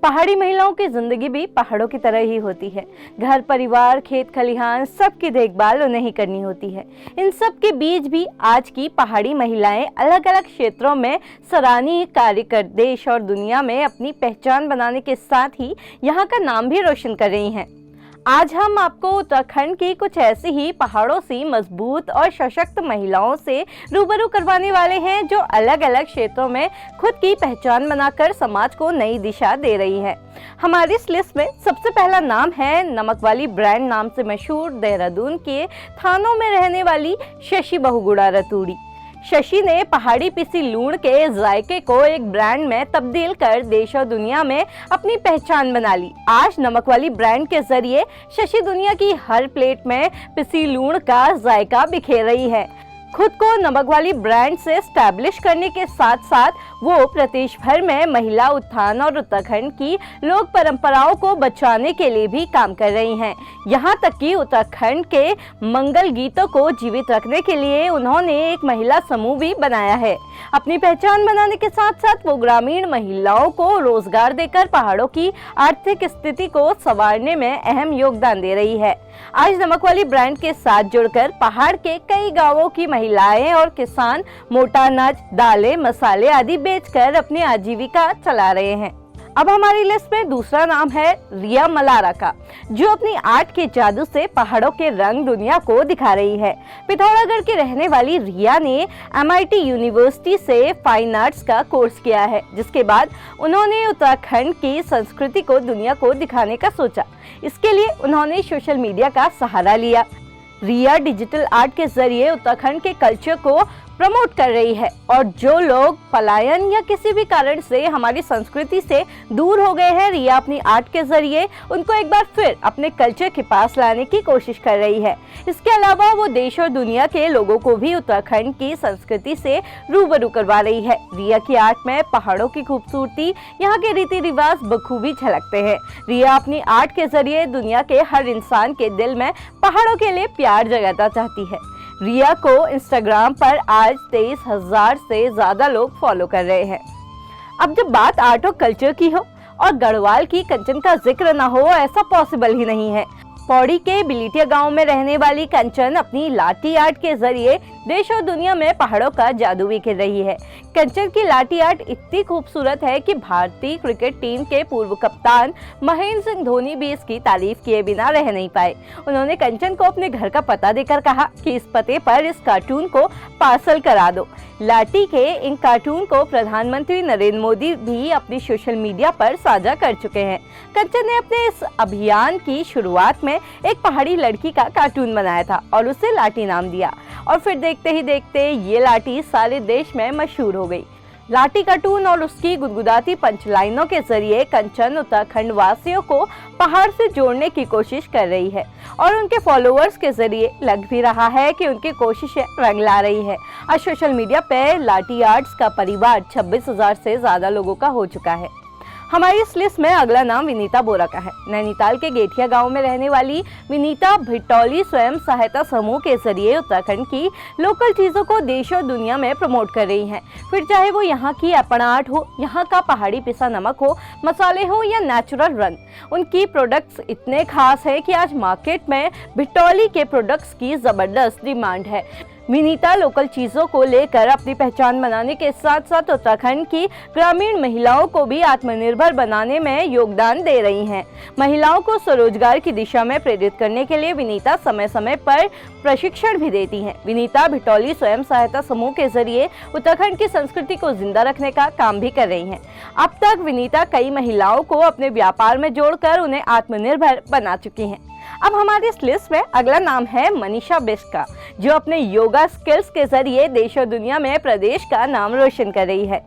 पहाड़ी महिलाओं की जिंदगी भी पहाड़ों की तरह ही होती है। घर परिवार खेत खलिहान सबकी देखभाल उन्हें ही करनी होती है। इन सब के बीच भी आज की पहाड़ी महिलाएं अलग अलग क्षेत्रों में सराहनीय कार्य कर देश और दुनिया में अपनी पहचान बनाने के साथ ही यहाँ का नाम भी रोशन कर रही हैं। आज हम आपको उत्तराखंड की कुछ ऐसी ही पहाड़ों सी मजबूत और सशक्त महिलाओं से रूबरू करवाने वाले हैं जो अलग अलग क्षेत्रों में खुद की पहचान बनाकर समाज को नई दिशा दे रही है। हमारी इस लिस्ट में सबसे पहला नाम है नमक वाली ब्रांड नाम से मशहूर देहरादून के थानों में रहने वाली शशि बहुगुणा रतूड़ी। शशि ने पहाड़ी पिसी लूण के जायके को एक ब्रांड में तब्दील कर देश और दुनिया में अपनी पहचान बना ली। आज नमक वाली ब्रांड के जरिए शशि दुनिया की हर प्लेट में पिसी लूण का जायका बिखेर रही है। खुद को नमक वाली ब्रांड से स्टैब्लिश करने के साथ साथ वो प्रदेश भर में महिला उत्थान और उत्तराखंड की लोक परंपराओं को बचाने के लिए भी काम कर रही हैं। यहाँ तक कि उत्तराखंड के मंगल गीतों को जीवित रखने के लिए उन्होंने एक महिला समूह भी बनाया है। अपनी पहचान बनाने के साथ साथ वो ग्रामीण महिलाओं को रोजगार देकर पहाड़ों की आर्थिक स्थिति को संवारने में अहम योगदान दे रही है। आज नमक वाली ब्रांड के साथ जुड़कर पहाड़ के कई गांवों की महिलाएं और किसान मोटा अनाज, दालें, मसाले आदि बेचकर अपनी आजीविका चला रहे हैं। अब हमारी लिस्ट में दूसरा नाम है रिया मलारा का, जो अपनी आर्ट के जादू से पहाड़ों के रंग दुनिया को दिखा रही है। पिथौरागढ़ की रहने वाली रिया ने MIT यूनिवर्सिटी से फाइन आर्ट्स का कोर्स किया है, जिसके बाद उन्होंने उत्तराखंड की संस्कृति को दुनिया को दिखाने का सोचा। इसके लिए उन्होंने सोशल मीडिया का सहारा लिया। रिया डिजिटल आर्ट के जरिए उत्तराखंड के कल्चर को प्रमोट कर रही है और जो लोग पलायन या किसी भी कारण से हमारी संस्कृति से दूर हो गए हैं, रिया अपनी आर्ट के जरिए उनको एक बार फिर अपने कल्चर के पास लाने की कोशिश कर रही है। इसके अलावा वो देश और दुनिया के लोगों को भी उत्तराखंड की संस्कृति से रूबरू करवा रही है। रिया की आर्ट में पहाड़ों की खूबसूरती, यहाँ के रीति रिवाज बखूबी झलकते हैं। रिया अपनी आर्ट के जरिए दुनिया के हर इंसान के दिल में पहाड़ों के लिए प्यार जगाना चाहती है। रिया को इंस्टाग्राम पर आज 23,000 से ज्यादा लोग फॉलो कर रहे हैं। अब जब बात आर्ट और कल्चर की हो और गढ़वाल की कंचन का जिक्र ना हो, ऐसा पॉसिबल ही नहीं है। पौड़ी के बिलिटिया गांव में रहने वाली कंचन अपनी लाठी आर्ट के जरिए देश और दुनिया में पहाड़ों का जादू बिखेर रही है। कंचन की लाठी आर्ट इतनी खूबसूरत है कि भारतीय क्रिकेट टीम के पूर्व कप्तान महेंद्र सिंह धोनी भी इसकी तारीफ किए बिना रह नहीं पाए। उन्होंने कंचन को अपने घर का पता देकर कहा कि इस पते पर इस कार्टून को पार्सल करा दो। लाठी के इन कार्टून को प्रधानमंत्री नरेंद्र मोदी भी अपनी सोशल मीडिया पर साझा कर चुके हैं। कंचन ने अपने इस अभियान की शुरुआत में एक पहाड़ी लड़की का कार्टून बनाया था और उसे लाठी नाम दिया, और फिर देखते ही देखते ये लाठी सारे देश में मशहूर हो गई। लाठी कार्टून और उसकी गुदगुदाती पंचलाइनों के जरिए कंचन उत्तराखंड वासियों को पहाड़ से जोड़ने की कोशिश कर रही है और उनके फॉलोअर्स के जरिए लग भी रहा है कि उनकी कोशिशें रंग ला रही है। आज सोशल मीडिया पे लाठी आर्ट्स का परिवार 26,000 से ज्यादा लोगों का हो चुका है। हमारी इस लिस्ट में अगला नाम विनीता बोरा का है। नैनीताल के गेठिया गांव में रहने वाली विनीता भिटौली स्वयं सहायता समूह के जरिए उत्तराखंड की लोकल चीजों को देश और दुनिया में प्रमोट कर रही हैं। फिर चाहे वो यहाँ की अपना आर्ट हो, यहाँ का पहाड़ी पिसा नमक हो, मसाले हो या नेचुरल रंग, उनकी प्रोडक्ट्स इतने खास है कि आज मार्केट में भिटौली के प्रोडक्ट्स की जबरदस्त डिमांड है। विनीता लोकल चीजों को लेकर अपनी पहचान बनाने के साथ साथ उत्तराखंड की ग्रामीण महिलाओं को भी आत्मनिर्भर बनाने में योगदान दे रही हैं। महिलाओं को स्वरोजगार की दिशा में प्रेरित करने के लिए विनीता समय समय पर प्रशिक्षण भी देती हैं। विनीता भिटौली स्वयं सहायता समूह के जरिए उत्तराखंड की संस्कृति को जिंदा रखने का काम भी कर रही हैं। अब तक विनीता कई महिलाओं को अपने व्यापार में जोड़कर उन्हें आत्मनिर्भर बना चुकी हैं। अब हमारी इस लिस्ट में अगला नाम है मनीषा बिष्ट का, जो अपने योगा स्किल्स के जरिए देश और दुनिया में प्रदेश का नाम रोशन कर रही है।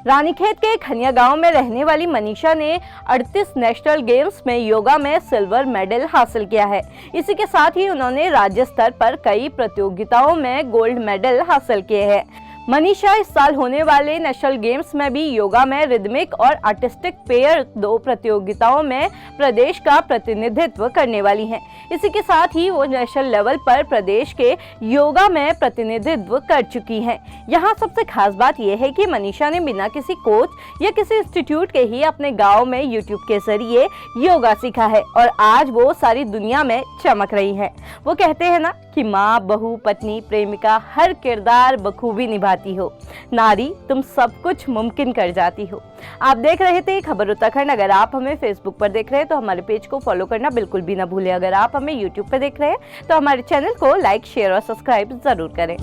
रानीखेत के खनिया गांव में रहने वाली मनीषा ने 38 नेशनल गेम्स में योगा में सिल्वर मेडल हासिल किया है। इसी के साथ ही उन्होंने राज्य स्तर पर कई प्रतियोगिताओं में गोल्ड मेडल हासिल किए हैं। मनीषा इस साल होने वाले नेशनल गेम्स में भी योगा में रिदमिक और आर्टिस्टिक पेयर 2 प्रतियोगिताओं में प्रदेश का प्रतिनिधित्व करने वाली हैं। इसी के साथ ही वो नेशनल लेवल पर प्रदेश के योगा में प्रतिनिधित्व कर चुकी हैं। यहाँ सबसे खास बात यह है कि मनीषा ने बिना किसी कोच या किसी इंस्टीट्यूट के ही अपने गांव में यूट्यूब के जरिए योगा सीखा है और आज वो सारी दुनिया में चमक रही है। वो कहते हैं ना कि माँ, बहू, पत्नी, प्रेमिका हर किरदार बखूबी निभाती हो। नारी तुम सब कुछ मुमकिन कर जाती हो। आप देख रहे थे खबर उत्तराखंड। अगर आप हमें फेसबुक पर देख रहे हैं तो हमारे पेज को फॉलो करना बिल्कुल भी ना भूलें। अगर आप हमें यूट्यूब पर देख रहे हैं तो हमारे चैनल को लाइक, शेयर और सब्सक्राइब जरूर करें।